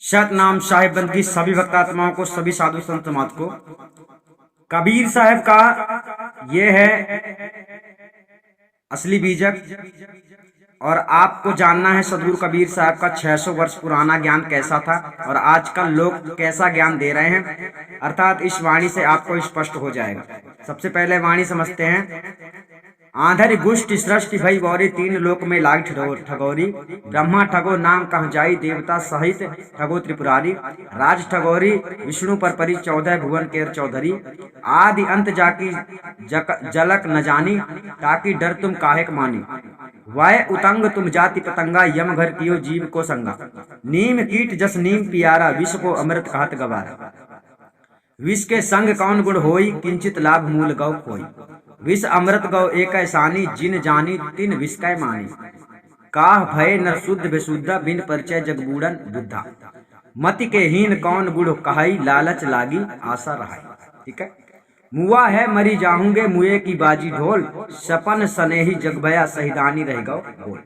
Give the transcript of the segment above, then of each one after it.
सतनाम साहिब बंद की सभी भक्तात्माओं को, सभी साधु संत समाज को। कबीर साहब का ये है असली बीजक, और आपको जानना है सदगुरु कबीर साहब का 600 वर्ष पुराना ज्ञान कैसा था और आजकल लोग कैसा ज्ञान दे रहे हैं, अर्थात इस वाणी से आपको स्पष्ट हो जाएगा। सबसे पहले वाणी समझते हैं। आंधर गुष्टि सृष्टि भई बौरी, तीन लोक में लाग ठगोरी। ब्रह्मा ठगो नाम कह जाई, देवता सहित ठगो त्रिपुरारी। राज ठगोरी विष्णु पर परी, 14 भुवन केर चौधरी। आदि अंत जाकी जलक न जानी, ताकि डर तुम काहेक मानी। वह उतंग तुम जाति पतंगा, यम घर कियो जीव को संगा। नीम कीट जस नीम पियारा, विष को अमृत कहत गवारा। विष के संग कौन गुण होई, किंचित लाभ मूल गौ खोई। विष अमृत गौ एक ऐसानी, जिन जानी तिन विष कै मानी। काह भय नर शुद्ध बेशुद्ध, बिन परिचय जगबूढ़न बुद्धा। मति के हीन कौन गुण कहाई, लालच लागी आशा रहाई। ठीक है। मुआ है मरी जाहूंगे, मुए की बाजी ढोल। सपन सनेही जग भया, सहिदानी रह गौ बोल।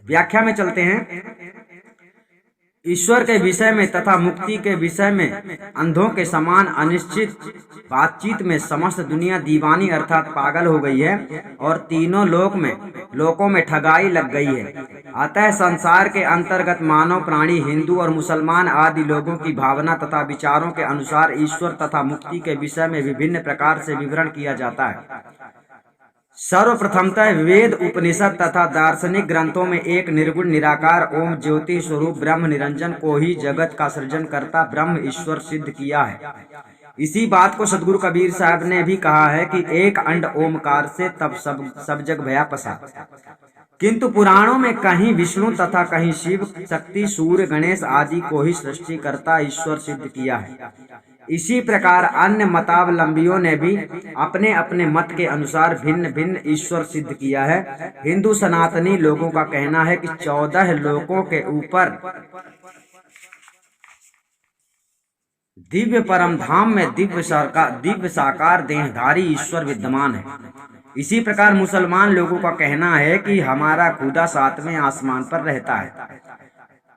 व्याख्या में चलते हैं। ईश्वर के विषय में तथा मुक्ति के विषय में अंधों के समान अनिश्चित बातचीत में समस्त दुनिया दीवानी अर्थात पागल हो गई है और तीनों लोकों में ठगाई लग गई है। अतः संसार के अंतर्गत मानव प्राणी, हिंदू और मुसलमान आदि लोगों की भावना तथा विचारों के अनुसार ईश्वर तथा मुक्ति के विषय में विभिन्न प्रकार से विवरण किया जाता है। सर्वप्रथमतः वेद, उपनिषद तथा दार्शनिक ग्रंथों में एक निर्गुण निराकार ओम ज्योति स्वरूप ब्रह्म निरंजन को ही जगत का सृजन करता ब्रह्म ईश्वर सिद्ध किया है। इसी बात को सदगुरु कबीर साहब ने भी कहा है कि एक अंड ओमकार से तब सब जग भया पसा। किंतु पुराणों में कहीं विष्णु तथा कहीं शिव, शक्ति, सूर्य, गणेश आदि को ही सृष्टि करता ईश्वर सिद्ध किया है। इसी प्रकार अन्य मतावलंबियों ने भी अपने अपने मत के अनुसार भिन्न भिन्न ईश्वर सिद्ध किया है। हिंदू सनातनी लोगों का कहना है कि 14 लोकों के ऊपर दिव्य परम धाम में दिव्य साकार देहधारी ईश्वर विद्यमान है। इसी प्रकार मुसलमान लोगों का कहना है कि हमारा खुदा 7वें आसमान पर रहता है।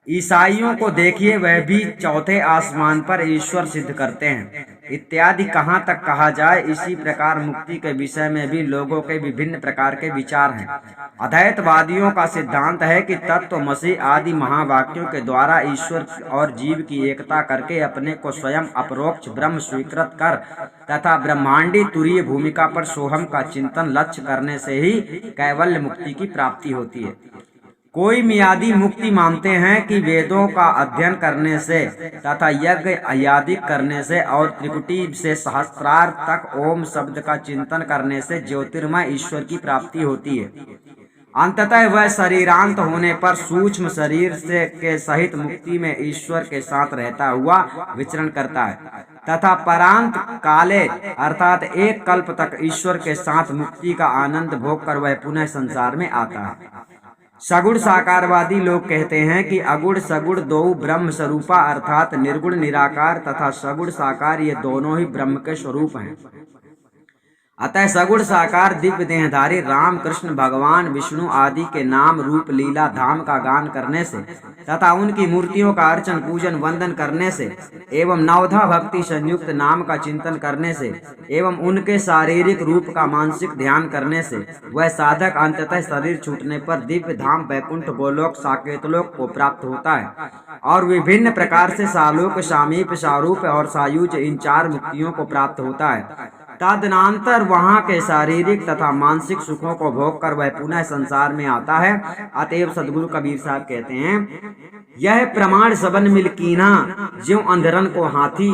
ईसाइयों को देखिए, वह भी 4थे आसमान पर ईश्वर सिद्ध करते हैं। इत्यादि कहाँ तक कहा जाए। इसी प्रकार मुक्ति के विषय में भी लोगों के विभिन्न प्रकार के विचार हैं। अद्वैतवादियों का सिद्धांत है कि तत्वमसि आदि महावाक्यों के द्वारा ईश्वर और जीव की एकता करके अपने को स्वयं अपरोक्ष ब्रह्म स्वीकृत कर तथा ब्रह्मांडी तुरीय भूमिका पर सोहम का चिंतन लक्ष्य करने से ही कैवल्य मुक्ति की प्राप्ति होती है। कोई मियादी मुक्ति मानते हैं कि वेदों का अध्ययन करने से तथा यज्ञ आदि करने से और त्रिकुटी से सहस्त्रार तक ओम शब्द का चिंतन करने से ज्योतिर्मय ईश्वर की प्राप्ति होती है। अंततः वह शरीरांत होने पर सूक्ष्म शरीर से के सहित मुक्ति में ईश्वर के साथ रहता हुआ विचरण करता है तथा परांत काले अर्थात एक कल्प तक ईश्वर के साथ मुक्ति का आनंद भोग कर वह पुनः संसार में आता है। सगुण साकारवादी लोग कहते हैं कि अगुण सगुण दो ब्रह्म स्वरूपा अर्थात निर्गुण निराकार तथा सगुण साकार ये दोनों ही ब्रह्म के स्वरूप हैं। अतः सगुण साकार दिव्य देहधारी राम कृष्ण भगवान विष्णु आदि के नाम रूप लीला धाम का गान करने से तथा उनकी मूर्तियों का अर्चन पूजन वंदन करने से एवं नवधा भक्ति संयुक्त नाम का चिंतन करने से एवं उनके शारीरिक रूप का मानसिक ध्यान करने से वह साधक अंततः शरीर छूटने पर दिव्य धाम वैकुंठ गोलोक साकेतलोक को प्राप्त होता है और विभिन्न प्रकार से सालोक सामीप सारूप और सायुज इन 4 मुक्तियों को प्राप्त होता है। तदनंतर वहाँ के शारीरिक तथा मानसिक सुखों को भोग कर वह पुनः संसार में आता है। अतएव सदगुरु कबीर साहब कहते हैं, यह प्रमाण सबन मिल कीना, ज्यों अंधरन को हाथी।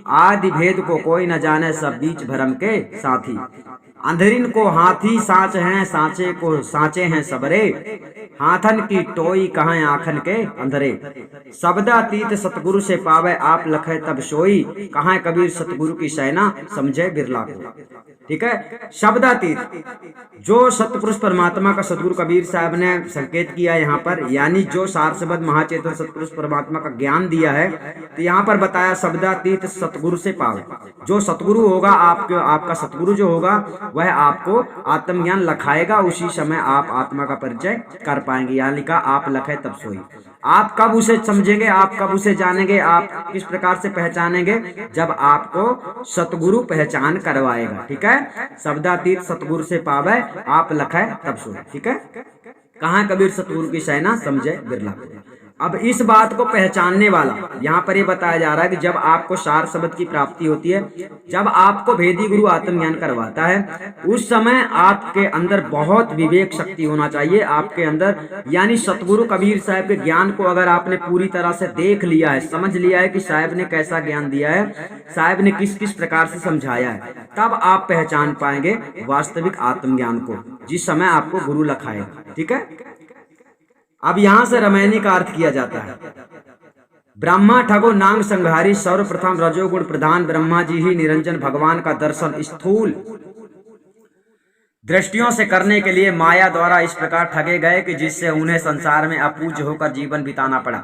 आदि भेद को कोई न जाने, सब बीच भरम के साथी। अंधरिन को हाथी साँच हैं, सांचे को सांचे हैं सबरे। हाथन की टोई कहाँ आखन के अंधरे। शब्दातीत सतगुरु से पावे आप लखे तब सोई। कहाँ कबीर सतगुरु की सेना समझे बिरला को। ठीक है। शब्दातीत जो सतपुरुष परमात्मा का सतगुरु कबीर साहब ने संकेत किया यहाँ पर, यानी जो सारसबद्ध महाचेतन सतपुरुष परमात्मा का ज्ञान दिया है, तो यहाँ पर बताया शब्दातीत सतगुरु से पावे। जो सतगुरु होगा आपका सतगुरु जो होगा वह आपको आत्मज्ञान लखाएगा, उसी समय आप आत्मा का परिचय कर पाएंगे। यहाँ लिखा आप लखे तब सोई। आप कब उसे समझेंगे, आप कब उसे जानेंगे, आप किस प्रकार से पहचानेंगे? जब आपको सतगुरु पहचान करवाएगा। ठीक है, शब्दातीत सतगुरु से पावे आप लखै तब सुन। ठीक है, कहाँ कबीर सतगुरु की शैना समझे बिरला। अब इस बात को पहचानने वाला यहाँ पर ये बताया जा रहा है कि जब आपको सार शब्द की प्राप्ति होती है, जब आपको भेदी गुरु आत्मज्ञान करवाता है, उस समय आपके अंदर बहुत विवेक शक्ति होना चाहिए आपके अंदर। यानी सतगुरु कबीर साहब के ज्ञान को अगर आपने पूरी तरह से देख लिया है, समझ लिया है कि साहब ने कैसा ज्ञान दिया है, साहब ने किस किस प्रकार से समझाया है, तब आप पहचान पाएंगे वास्तविक आत्मज्ञान को, जिस समय आपको गुरु लखाएगा। ठीक है, अब यहां से रमैनी का अर्थ किया जाता है। ब्रह्मा ठगो नांग संघारी, सर्वप्रथम रजोगुण प्रधान, ब्रह्मा जी ही निरंजन, भगवान का दर्शन स्थूल दृष्टियों से करने के लिए माया द्वारा इस प्रकार ठगे गए कि जिससे उन्हें संसार में अपूज्य होकर जीवन बिताना पड़ा।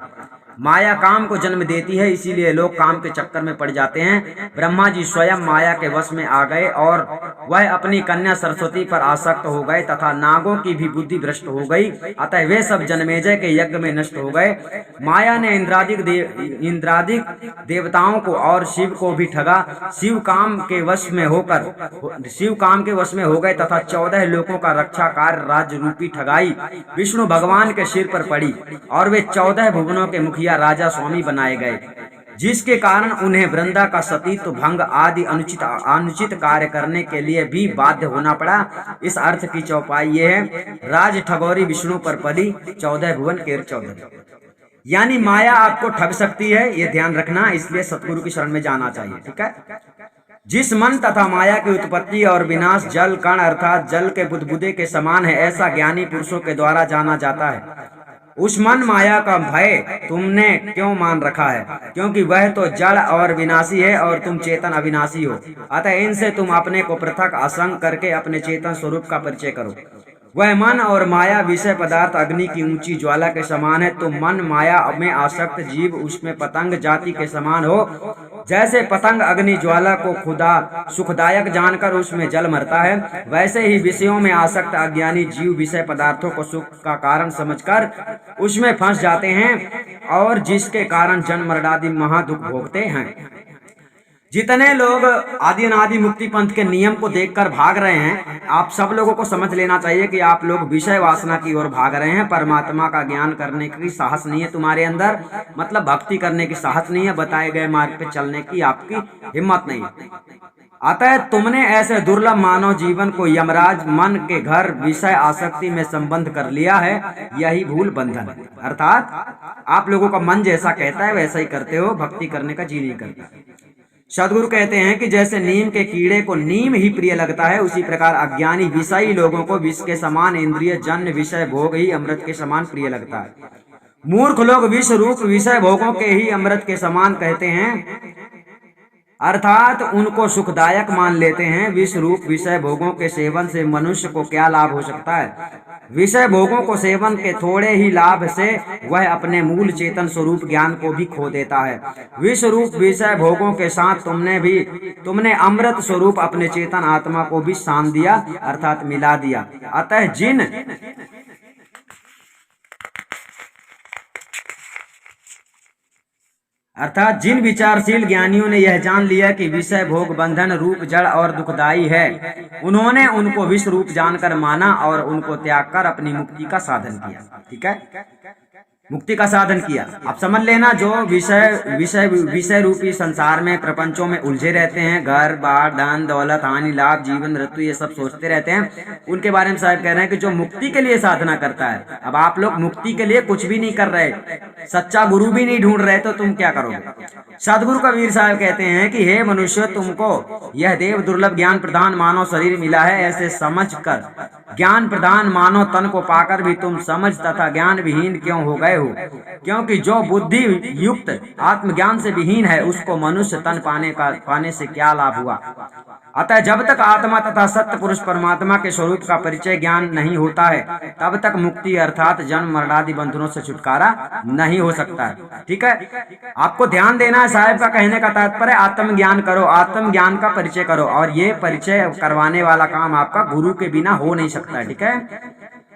माया काम को जन्म देती है, इसीलिए लोग काम के चक्कर में पड़ जाते हैं। ब्रह्मा जी स्वयं माया के वश में आ गए और वह अपनी कन्या सरस्वती पर आसक्त हो गए तथा नागों की भी बुद्धि भ्रष्ट हो गई, अतः वे सब जनमेजय के यज्ञ में नष्ट हो गए। माया ने इंद्रादिक देवताओं को और शिव को भी ठगा। शिव काम के वश में हो गए तथा 14 लोकों का रक्षा कार्य राज्य रूपी ठगाई विष्णु भगवान के सिर पर पड़ी और वे 14 भुवनों के मुखिया राजा स्वामी बनाए गए, जिसके कारण उन्हें वृंदा का सतीत्व भंग आदि अनुचित कार्य करने के लिए भी बाध्य होना पड़ा। इस अर्थ की चौपाई ये है, राज ठगोरी विष्णु पर पड़ी, 14 भुवन केर 14। यानी माया आपको ठग सकती है, ये ध्यान रखना, इसलिए सतगुरु की शरण में जाना चाहिए। ठीक है, जिस मन तथा माया की उत्पत्ति और विनाश जल कण अर्थात जल के बुदबुदे के समान है, ऐसा ज्ञानी पुरुषों के द्वारा जाना जाता है। उस मन माया का भय तुमने क्यों मान रखा है, क्योंकि वह तो जड़ और विनाशी है और तुम चेतन अविनाशी हो, अतः इनसे तुम अपने को पृथक असंग करके अपने चेतन स्वरूप का परिचय करो। वह मन और माया विषय पदार्थ अग्नि की ऊंची ज्वाला के समान है। तुम मन माया में आसक्त जीव उसमें पतंग जाति के समान हो। जैसे पतंग अग्नि ज्वाला को खुदा सुखदायक जानकर उसमें जल मरता है, वैसे ही विषयों में आसक्त अज्ञानी जीव विषय पदार्थों को सुख का कारण समझकर उसमें फंस जाते हैं और जिसके कारण जन्म मरणादि महादुख भोगते हैं। जितने लोग आदि अनादि मुक्ति पंथ के नियम को देखकर भाग रहे हैं, आप सब लोगों को समझ लेना चाहिए कि आप लोग विषय वासना की ओर भाग रहे हैं। परमात्मा का ज्ञान करने की साहस नहीं है तुम्हारे अंदर, मतलब भक्ति करने की साहस नहीं है, बताए गए मार्ग पे चलने की आपकी हिम्मत नहीं है। अतः तुमने ऐसे दुर्लभ मानव जीवन को यमराज मन के घर विषय आसक्ति में संबंध कर लिया है, यही भूल बंधन। अर्थात आप लोगों का मन जैसा कहता है वैसा ही करते हो, भक्ति करने का जी नहीं करता। सदगुरु कहते हैं कि जैसे नीम के कीड़े को नीम ही प्रिय लगता है, उसी प्रकार अज्ञानी विषयी लोगों को विष के समान इंद्रिय जन्य विषय भोग ही अमृत के समान प्रिय लगता है। मूर्ख लोग विष रूप विषय भोगों के ही अमृत के समान कहते हैं, अर्थात उनको सुखदायक मान लेते हैं। विष रूप विषय भोगों के सेवन से मनुष्य को क्या लाभ हो सकता है? विषय भोगों को सेवन के थोड़े ही लाभ से वह अपने मूल चेतन स्वरूप ज्ञान को भी खो देता है। विष रूप विषय भोगों के साथ तुमने अमृत स्वरूप अपने चेतन आत्मा को भी सान दिया, अर्थात मिला दिया। अतः जिन विचारशील ज्ञानियों ने यह जान लिया कि विषय भोग बंधन रूप जड़ और दुखदायी है, उन्होंने उनको विष रूप जानकर माना और उनको त्याग कर अपनी मुक्ति का साधन किया। ठीक है, मुक्ति का साधन किया। अब समझ लेना, जो विषय रूपी संसार में प्रपंचों में उलझे रहते हैं, घर बार धन दौलत हानि लाभ जीवन मृत्यु ये सब सोचते रहते हैं, उनके बारे में साहब कह रहे हैं कि जो मुक्ति के लिए साधना करता है। अब आप लोग मुक्ति के लिए कुछ भी नहीं कर रहे, सच्चा गुरु भी नहीं ढूंढ रहे, तो तुम क्या करोगे? सदगुरु कबीर साहब कहते हैं कि हे मनुष्य, तुमको यह देव दुर्लभ ज्ञान प्रधान मानव शरीर मिला है, ऐसे समझ कर ज्ञान प्रधान मानव तन को पाकर भी तुम समझ तथा ज्ञान विहीन क्यों हो गए हो? क्योंकि जो बुद्धि युक्त आत्मज्ञान से विहीन है, उसको मनुष्य तन पाने से क्या लाभ हुआ? अतः जब तक आत्मा तथा सत्य पुरुष परमात्मा के स्वरूप का परिचय ज्ञान नहीं होता है, तब तक मुक्ति अर्थात जन्म मरणादि बंधनों से छुटकारा नहीं हो सकता है। ठीक है, आपको ध्यान देना है। साहब का कहने का तात्पर्य आत्मज्ञान करो, आत्मज्ञान का परिचय करो, और ये परिचय करवाने वाला काम आपका गुरु के बिना हो नहीं सकता है। ठीक है,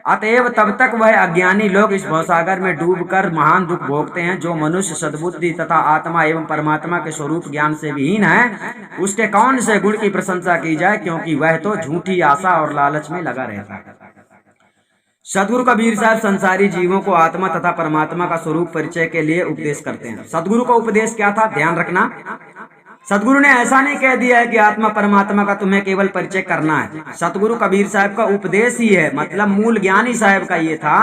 अतएव तब तक वह अज्ञानी लोग इस भवसागर में डूबकर महान दुख भोगते हैं। जो मनुष्य सद्बुद्धि तथा आत्मा एवं परमात्मा के स्वरूप ज्ञान से विहीन है, उसके कौन से गुण की प्रशंसा की जाए, क्योंकि वह तो झूठी आशा और लालच में लगा रहता है। सदगुरु कबीर साहब संसारी जीवों को आत्मा तथा परमात्मा का स्वरूप परिचय के लिए उपदेश करते हैं। सदगुरु का उपदेश क्या था, ध्यान रखना। सदगुरु ने ऐसा नहीं कह दिया है कि आत्मा परमात्मा का तुम्हें केवल परिचय करना है। सतगुरु कबीर साहब का उपदेश ही है, मतलब मूल ज्ञानी साहब का ये था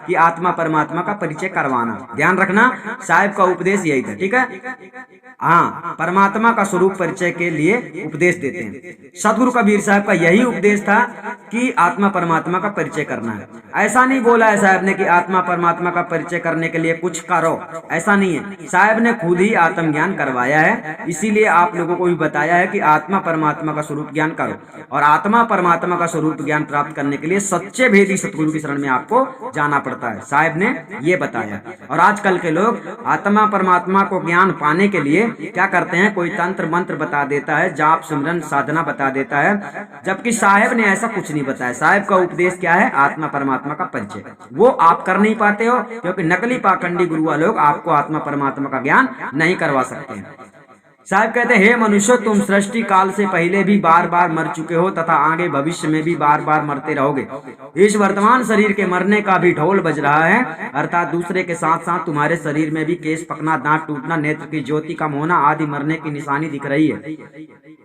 कि आत्मा परमात्मा का परिचय करवाना। ध्यान रखना, साहब का उपदेश यही था, ठीक है। हाँ, परमात्मा का स्वरूप परिचय के लिए उपदेश देते हैं। सतगुरु कबीर साहब का यही उपदेश था कि आत्मा परमात्मा का परिचय करना है। ऐसा नहीं बोला है साहब ने कि आत्मा परमात्मा का परिचय करने के लिए कुछ करो, ऐसा नहीं है। साहब ने खुद ही आत्मज्ञान करवाया है, इसीलिए आप लोगों को भी बताया है कि आत्मा परमात्मा का स्वरूप ज्ञान करो। और आत्मा परमात्मा का स्वरूप ज्ञान प्राप्त करने के लिए सच्चे भेदी सतगुरु की शरण में आपको जाना पड़ता है, साहब ने ये बताया। और आजकल के लोग आत्मा परमात्मा को ज्ञान पाने के लिए क्या करते हैं, कोई तंत्र मंत्र बता देता है, जाप सिमरन साधना बता देता है, जबकि साहब ने ऐसा कुछ नहीं बताया। साहब का उपदेश क्या है, आत्मा परमात्मा का परिचय। वो आप कर नहीं पाते हो क्योंकि नकली पाखंडी गुरुआ लोग आपको आत्मा परमात्मा का ज्ञान नहीं करवा सकते हैं। साहब कहते हैं, हे मनुष्य, तुम सृष्टि काल से पहले भी बार बार मर चुके हो तथा आगे भविष्य में भी बार बार मरते रहोगे। इस वर्तमान शरीर के मरने का भी ढोल बज रहा है, अर्थात दूसरे के साथ साथ तुम्हारे शरीर में भी केश पकना, दांत टूटना, नेत्र की ज्योति कम होना आदि मरने की निशानी दिख रही है,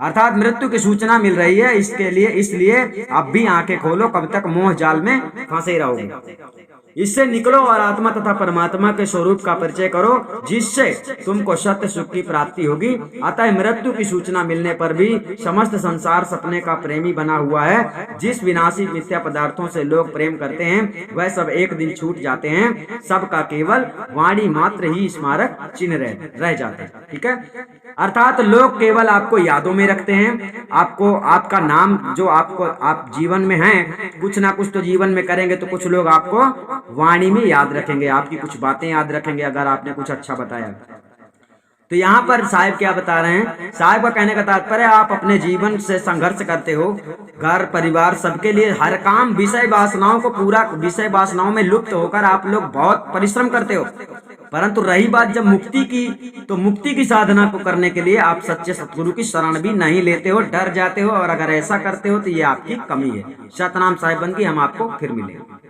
अर्थात मृत्यु की सूचना मिल रही है। इसलिए अब भी आंखें खोलो, कब तक मोह जाल में फंसे रहोगे। इससे निकलो और आत्मा तथा परमात्मा के स्वरूप का परिचय करो, जिससे तुमको सत्य सुख की प्राप्ति होगी। अतः मृत्यु की सूचना मिलने पर भी समस्त संसार सपने का प्रेमी बना हुआ है। जिस विनाशी मिथ्या पदार्थों से लोग प्रेम करते हैं, वह सब एक दिन छूट जाते हैं। सबका केवल वाणी मात्र ही स्मारक चिन्ह रह जाते हैं, ठीक है। अर्थात लोग केवल आपको यादों में रखते हैं, आपको आपका नाम जो आप जीवन में हैं, कुछ ना कुछ तो जीवन में करेंगे, तो कुछ लोग आपको वाणी में याद रखेंगे, आपकी कुछ बातें याद रखेंगे अगर आपने कुछ अच्छा बताया। तो यहाँ पर साहब क्या बता रहे हैं, साहब का कहने का तात्पर्य, आप अपने जीवन से संघर्ष करते हो, घर परिवार सबके लिए हर काम विषय वासनाओं को पूरा, विषय वासनाओं में लुप्त होकर आप लोग बहुत परिश्रम करते हो। परंतु रही बात जब मुक्ति की, तो मुक्ति की साधना को करने के लिए आप सच्चे सतगुरु की शरण भी नहीं लेते हो, डर जाते हो। और अगर ऐसा करते हो तो ये आपकी कमी है। सतनाम साहिब बंद की, हम आपको फिर मिलेंगे।